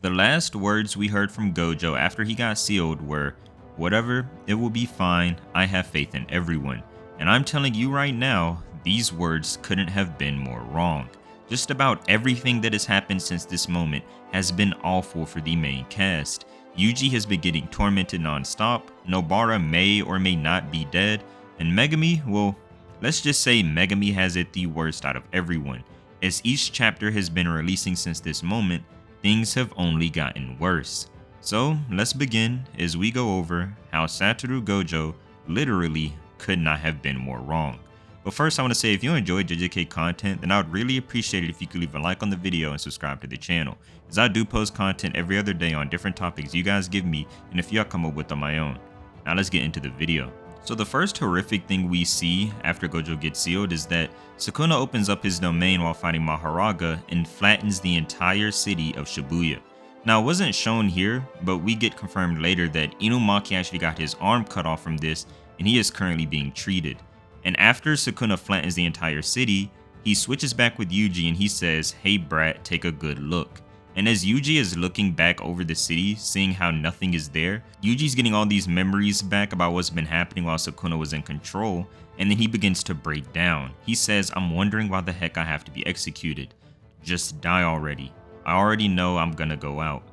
The last words we heard from Gojo after he got sealed were, "Whatever, it will be fine, I have faith in everyone." And I'm telling you right now, these words couldn't have been more wrong. Just about everything that has happened since this moment has been awful for the main cast. Yuji has been getting tormented non-stop, Nobara may or may not be dead, and Megumi, well, let's just say Megumi has it the worst out of everyone. As each chapter has been releasing since this moment, things have only gotten worse. So let's begin as we go over how Satoru Gojo literally could not have been more wrong. But first I want to say if you enjoyed JJK content, then I would really appreciate it if you could leave a like on the video and subscribe to the channel, as I do post content every other day on different topics you guys give me and a few I come up with on my own. Now let's get into the video. So the first horrific thing we see after Gojo gets sealed is that Sukuna opens up his domain while fighting Maharaga and flattens the entire city of Shibuya. Now it wasn't shown here, but we get confirmed later that Inumaki actually got his arm cut off from this and he is currently being treated. And after Sukuna flattens the entire city, he switches back with Yuji and he says, "Hey brat, take a good look." And as Yuji is looking back over the city, seeing how nothing is there, Yuji's getting all these memories back about what's been happening while Sukuna was in control, and then he begins to break down. He says, "I'm wondering why the heck I have to be executed. Just die already. I already know I'm gonna go out.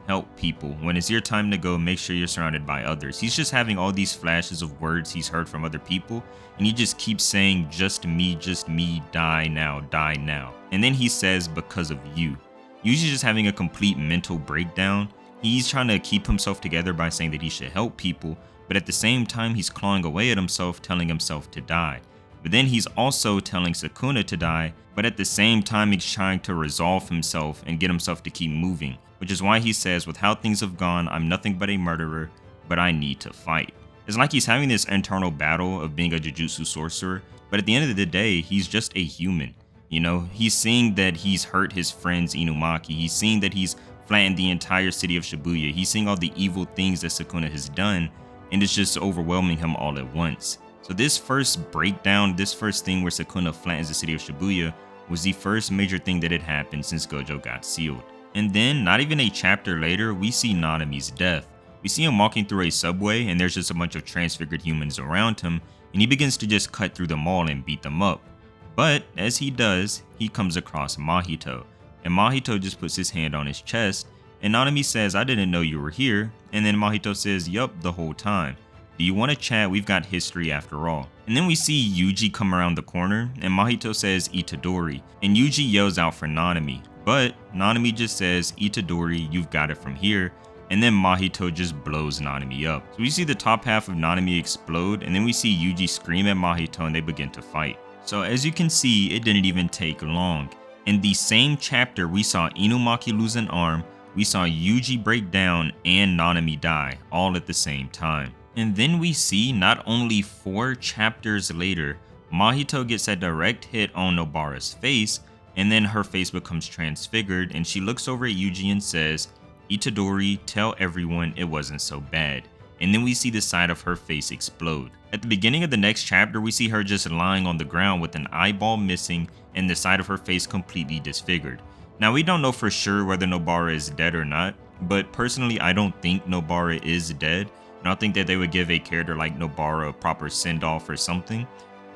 Help people. When it's your time to go, make sure you're surrounded by others." He's just having all these flashes of words he's heard from other people, and he just keeps saying, just me, die now, die now. And then he says, "Because of you." Usually just having a complete mental breakdown. He's trying to keep himself together by saying that he should help people, but at the same time he's clawing away at himself, telling himself to die. But then he's also telling Sukuna to die, but at the same time he's trying to resolve himself and get himself to keep moving, which is why he says, "With how things have gone, I'm nothing but a murderer, but I need to fight." It's like he's having this internal battle of being a Jujutsu sorcerer, but at the end of the day, he's just a human. You know, he's seeing that he's hurt his friends Inumaki, he's seeing that he's flattened the entire city of Shibuya, he's seeing all the evil things that Sukuna has done, and it's just overwhelming him all at once. So this first breakdown, this first thing where Sukuna flattens the city of Shibuya was the first major thing that had happened since Gojo got sealed. And then, not even a chapter later, we see Nanami's death. We see him walking through a subway and there's just a bunch of transfigured humans around him, and he begins to just cut through them all and beat them up. But as he does, he comes across Mahito, and Mahito just puts his hand on his chest, and Nanami says, "I didn't know you were here," and then Mahito says, "Yup, the whole time. Do you want to chat? We've got history after all." And then we see Yuji come around the corner, and Mahito says, "Itadori," and Yuji yells out for Nanami, but Nanami just says, "Itadori, you've got it from here," and then Mahito just blows Nanami up. So we see the top half of Nanami explode, and then we see Yuji scream at Mahito and they begin to fight. So as you can see, it didn't even take long. In the same chapter, we saw Inumaki lose an arm, we saw Yuji break down, and Nanami die, all at the same time. And then we see not only 4 chapters later, Mahito gets a direct hit on Nobara's face, and then her face becomes transfigured, and she looks over at Yuji and says, "Itadori, tell everyone it wasn't so bad." And then we see the side of her face explode. At the beginning of the next chapter, we see her just lying on the ground with an eyeball missing and the side of her face completely disfigured. Now we don't know for sure whether Nobara is dead or not, but personally I don't think Nobara is dead, and I don't think that they would give a character like Nobara a proper send-off or something.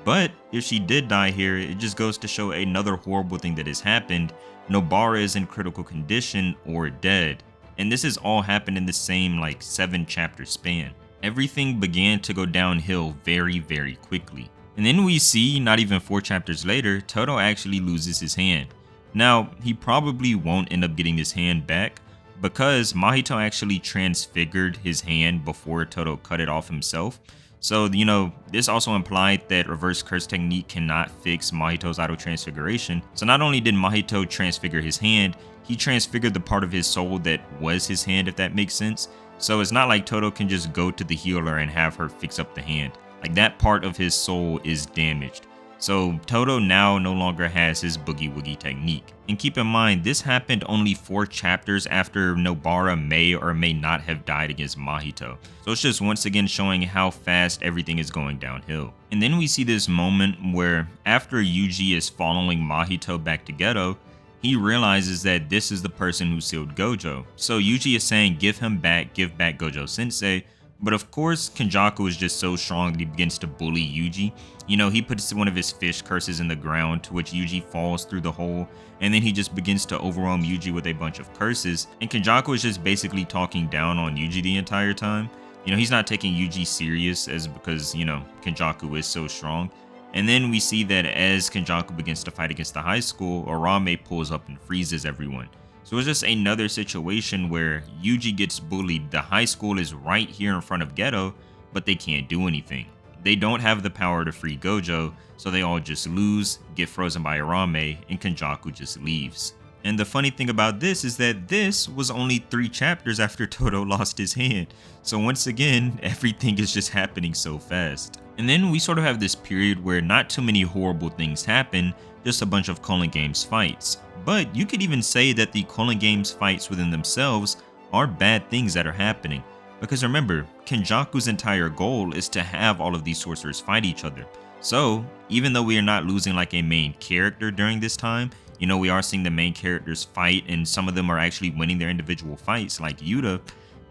But if she did die here, it just goes to show another horrible thing that has happened. Nobara is in critical condition or dead. And this has all happened in the same 7 chapter span. Everything began to go downhill very, very quickly. And then we see, not even 4 chapters later, Todo actually loses his hand. Now, he probably won't end up getting his hand back because Mahito actually transfigured his hand before Todo cut it off himself. So, this also implied that reverse curse technique cannot fix Mahito's auto transfiguration. So not only did Mahito transfigure his hand, he transfigured the part of his soul that was his hand, if that makes sense. So it's not like Todo can just go to the healer and have her fix up the hand. That part of his soul is damaged. So Todo now no longer has his boogie woogie technique. And keep in mind, this happened only 4 chapters after Nobara may or may not have died against Mahito. So it's just once again showing how fast everything is going downhill. And then we see this moment where after Yuji is following Mahito back to Ghetto, he realizes that this is the person who sealed Gojo. So Yuji is saying give him back, give back Gojo sensei. But of course, Kenjaku is just so strong that he begins to bully Yuji. He puts one of his fish curses in the ground, to which Yuji falls through the hole, and then he just begins to overwhelm Yuji with a bunch of curses. And Kenjaku is just basically talking down on Yuji the entire time. He's not taking Yuji serious because, Kenjaku is so strong. And then we see that as Kenjaku begins to fight against the high school, Arame pulls up and freezes everyone. So it's just another situation where Yuji gets bullied. The high school is right here in front of Geto, but they can't do anything. They don't have the power to free Gojo, so they all just lose, get frozen by Arame, and Kenjaku just leaves. And the funny thing about this is that this was only 3 chapters after Todo lost his hand. So once again, everything is just happening so fast. And then we sort of have this period where not too many horrible things happen, just a bunch of Culling Games fights. But you could even say that the Culling Games fights within themselves are bad things that are happening. Because remember, Kenjaku's entire goal is to have all of these sorcerers fight each other. So even though we are not losing like a main character during this time, we are seeing the main characters fight, and some of them are actually winning their individual fights, like Yuta.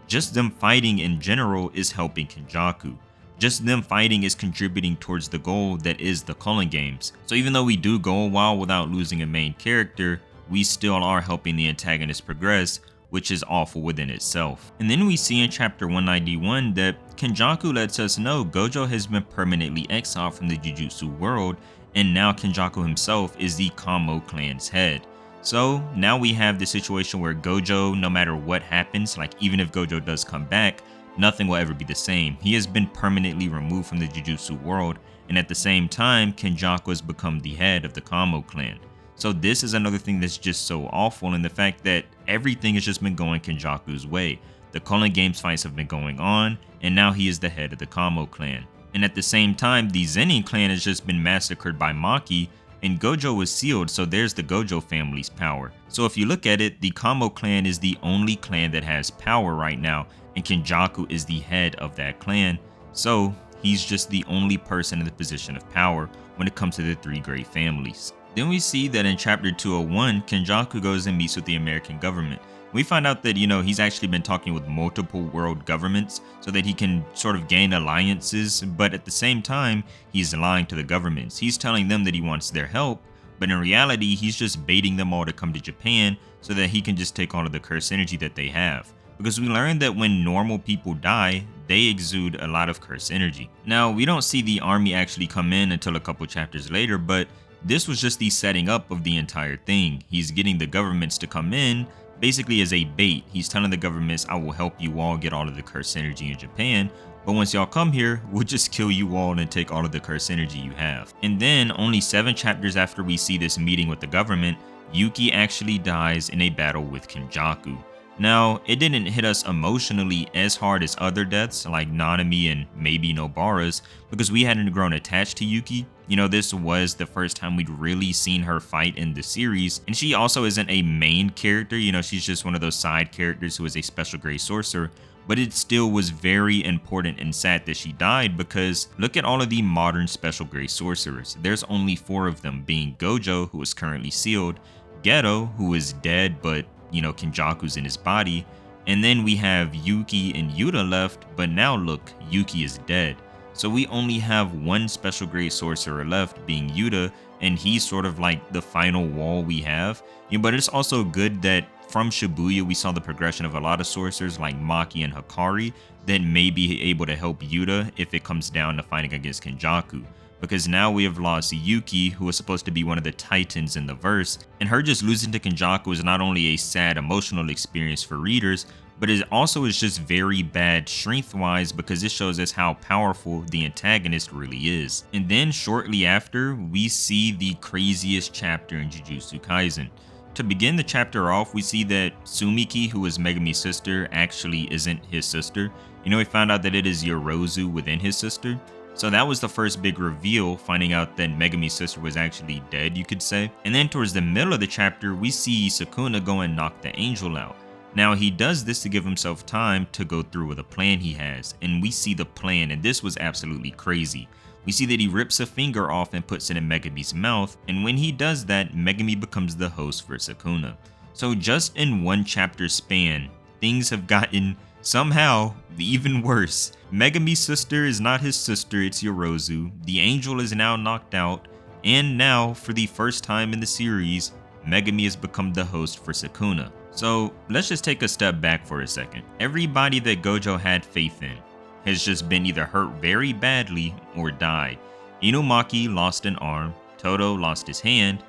Just them fighting in general is helping Kenjaku. Just them fighting is contributing towards the goal that is the Culling Games. So even though we do go a while without losing a main character, we still are helping the antagonist progress, which is awful within itself. And then we see in chapter 191 that Kenjaku lets us know Gojo has been permanently exiled from the Jujutsu world, and now Kenjaku himself is the Kamo clan's head. So now we have the situation where Gojo, no matter what happens, like even if Gojo does come back, nothing will ever be the same. He has been permanently removed from the Jujutsu world, and at the same time, Kenjaku has become the head of the Kamo clan. So this is another thing that's just so awful, and the fact that everything has just been going Kenjaku's way. The Culling Games fights have been going on, and now he is the head of the Kamo clan. And at the same time, the Zenin clan has just been massacred by Maki, and Gojo was sealed, so there's the Gojo family's power. So if you look at it, the Kamo clan is the only clan that has power right now, and Kenjaku is the head of that clan. So he's just the only person in the position of power when it comes to the 3 great families. Then we see that in chapter 201, Kenjaku goes and meets with the American government. We find out that, he's actually been talking with multiple world governments so that he can sort of gain alliances, but at the same time, he's lying to the governments. He's telling them that he wants their help, but in reality, he's just baiting them all to come to Japan so that he can just take all of the curse energy that they have. Because we learned that when normal people die, they exude a lot of curse energy. Now, we don't see the army actually come in until a couple chapters later, but this was just the setting up of the entire thing. He's getting the governments to come in, basically as a bait. He's telling the governments, I will help you all get all of the curse energy in Japan, but once y'all come here, we'll just kill you all and take all of the curse energy you have. And then, only 7 chapters after we see this meeting with the government, Yuki actually dies in a battle with Kenjaku. Now, it didn't hit us emotionally as hard as other deaths like Nanami and maybe Nobara's, because we hadn't grown attached to Yuki. This was the first time we'd really seen her fight in the series, and she also isn't a main character, she's just one of those side characters who is a special grade sorcerer, but it still was very important and sad that she died, because look at all of the modern special grade sorcerers. There's only 4 of them, being Gojo, who is currently sealed, Geto, who is dead but Kenjaku's in his body, and then we have Yuki and Yuta left, but now look, Yuki is dead. So we only have 1 special grade sorcerer left, being Yuta, and he's sort of like the final wall we have. But it's also good that from Shibuya we saw the progression of a lot of sorcerers like Maki and Hikari that may be able to help Yuta if it comes down to fighting against Kenjaku. Because now we have lost Yuki, who was supposed to be one of the titans in the verse, and her just losing to Kenjaku is not only a sad emotional experience for readers, but it also is just very bad strength-wise, because it shows us how powerful the antagonist really is. And then shortly after, we see the craziest chapter in Jujutsu Kaisen. To begin the chapter off, we see that Sumiki, who is Megumi's sister, actually isn't his sister. We found out that it is Yorozu within his sister. So that was the first big reveal, finding out that Megumi's sister was actually dead, you could say. And then towards the middle of the chapter, we see Sukuna go and knock the angel out. Now, he does this to give himself time to go through with a plan he has, and we see the plan, and this was absolutely crazy. We see that he rips a finger off and puts it in Megumi's mouth, and when he does that, Megumi becomes the host for Sukuna. So just in one chapter span, things have gotten somehow even worse. Megumi's sister is not his sister, it's Yorozu. The angel is now knocked out, and now, for the first time in the series, Megumi has become the host for Sukuna. So let's just take a step back for a second. Everybody that Gojo had faith in has just been either hurt very badly or died. Inumaki lost an arm, Todo lost his hand,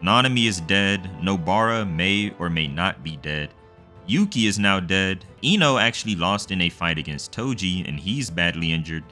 Nanami is dead, Nobara may or may not be dead, Yuki is now dead, Ino actually lost in a fight against Toji and he's badly injured,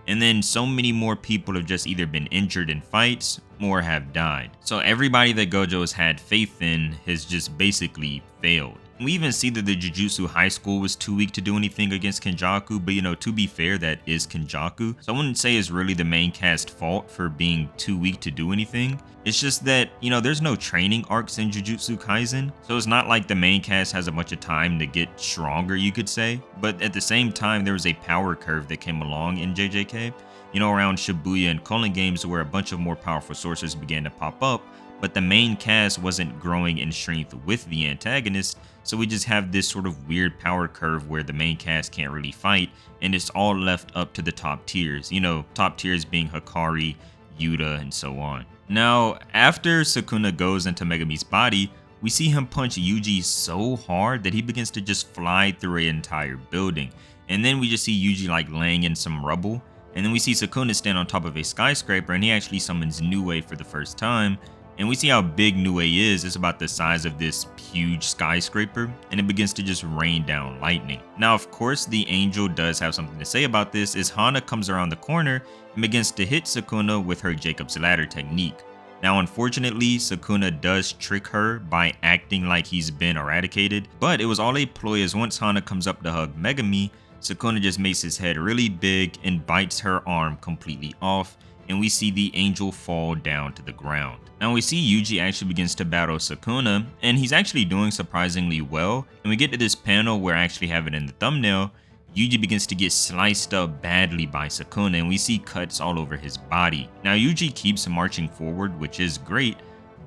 and then so many more people have just either been injured in fights or have died. So everybody that Gojo has had faith in has just basically failed. We even see that the Jujutsu High School was too weak to do anything against Kenjaku, but to be fair, that is Kenjaku. So I wouldn't say it's really the main cast's fault for being too weak to do anything. It's just that, there's no training arcs in Jujutsu Kaisen, so it's not like the main cast has a bunch of time to get stronger, you could say. But at the same time, there was a power curve that came along in JJK, around Shibuya and Culling games where a bunch of more powerful sources began to pop up, but the main cast wasn't growing in strength with the antagonist, so we just have this sort of weird power curve where the main cast can't really fight, and it's all left up to the top tiers, top tiers being Hikari, Yuta, and so on. Now, after Sukuna goes into Megumi's body, we see him punch Yuji so hard that he begins to just fly through an entire building, and then we just see Yuji laying in some rubble, and then we see Sukuna stand on top of a skyscraper, and he actually summons Nue for the first time. And we see how big Nue is. It's about the size of this huge skyscraper, and it begins to just rain down lightning. Now, of course, the angel does have something to say about this, as Hana comes around the corner and begins to hit Sukuna with her Jacob's Ladder technique. Now, unfortunately, Sukuna does trick her by acting like he's been eradicated, but it was all a ploy, as once Hana comes up to hug Megumi, Sukuna just makes his head really big and bites her arm completely off, and we see the angel fall down to the ground. Now we see Yuji actually begins to battle Sukuna, and he's actually doing surprisingly well, and we get to this panel where I actually have it in the thumbnail. Yuji begins to get sliced up badly by Sukuna, and we see cuts all over his body. Now Yuji keeps marching forward, which is great,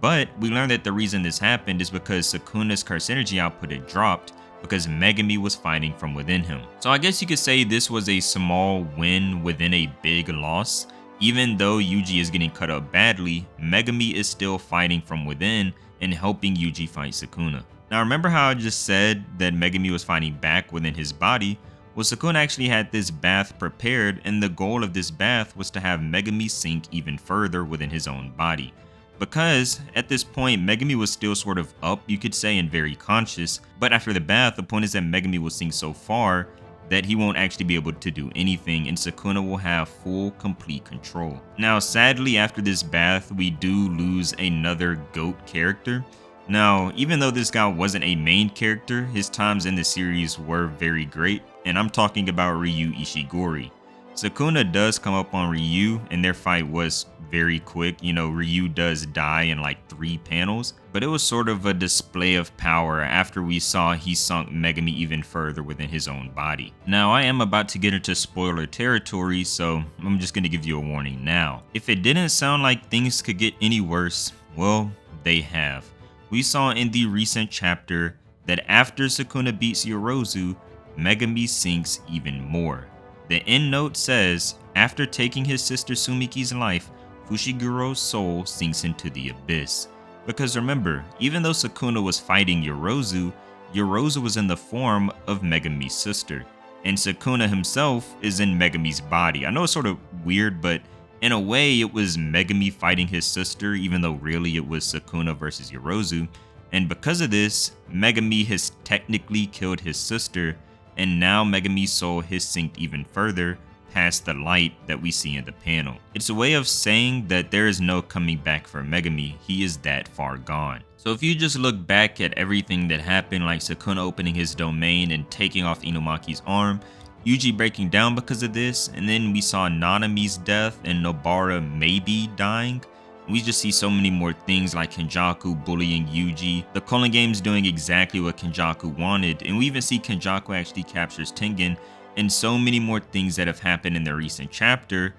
but we learn that the reason this happened is because Sukuna's curse energy output had dropped, because Megumi was fighting from within him. So I guess you could say this was a small win within a big loss. Even though Yuji is getting cut up badly, Megumi is still fighting from within and helping Yuji fight Sukuna. Now remember how I just said that Megumi was fighting back within his body? Well, Sukuna actually had this bath prepared, and the goal of this bath was to have Megumi sink even further within his own body. Because at this point, Megumi was still sort of up, you could say, and very conscious, but after the bath, the point is that Megumi will sink so far that he won't actually be able to do anything, and Sukuna will have full, complete control. Now, sadly, after this bath, we do lose another GOAT character. Now, even though this guy wasn't a main character, his times in the series were very great, and I'm talking about Ryu Ishigori. Sukuna does come up on Ryu, and their fight was very quick. Ryu does die in 3 panels, but it was sort of a display of power after we saw he sunk Megumi even further within his own body. Now, I am about to get into spoiler territory, so I'm just going to give you a warning now. If it didn't sound like things could get any worse, well, they have. We saw in the recent chapter that after Sukuna beats Yorozu, Megumi sinks even more. The end note says, after taking his sister Sumiki's life, Fushiguro's soul sinks into the abyss. Because remember, even though Sukuna was fighting Yorozu, Yorozu was in the form of Megumi's sister, and Sukuna himself is in Megumi's body. I know it's sort of weird, but in a way it was Megumi fighting his sister, even though really it was Sukuna versus Yorozu. And because of this, Megumi has technically killed his sister, and now Megumi's soul has sinked even further past the light that we see in the panel. It's a way of saying that there is no coming back for Megumi, he is that far gone. So if you just look back at everything that happened, like Sukuna opening his domain and taking off Inumaki's arm, Yuji breaking down because of this, and then we saw Nanami's death and Nobara maybe dying, we just see so many more things like Kenjaku bullying Yuji, the Culling games doing exactly what Kenjaku wanted, and we even see Kenjaku actually captures Tengen, and so many more things that have happened in the recent chapter.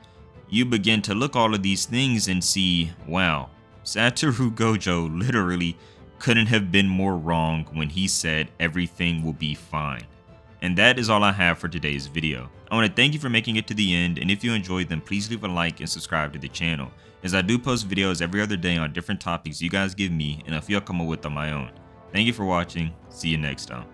you begin to look all of these things and see, wow, Satoru Gojo literally couldn't have been more wrong when he said everything will be fine. And that is all I have for today's video. I want to thank you for making it to the end, and if you enjoyed them, please leave a like and subscribe to the channel, as I do post videos every other day on different topics you guys give me and I feel come up with on my own. Thank you for watching. See you next time.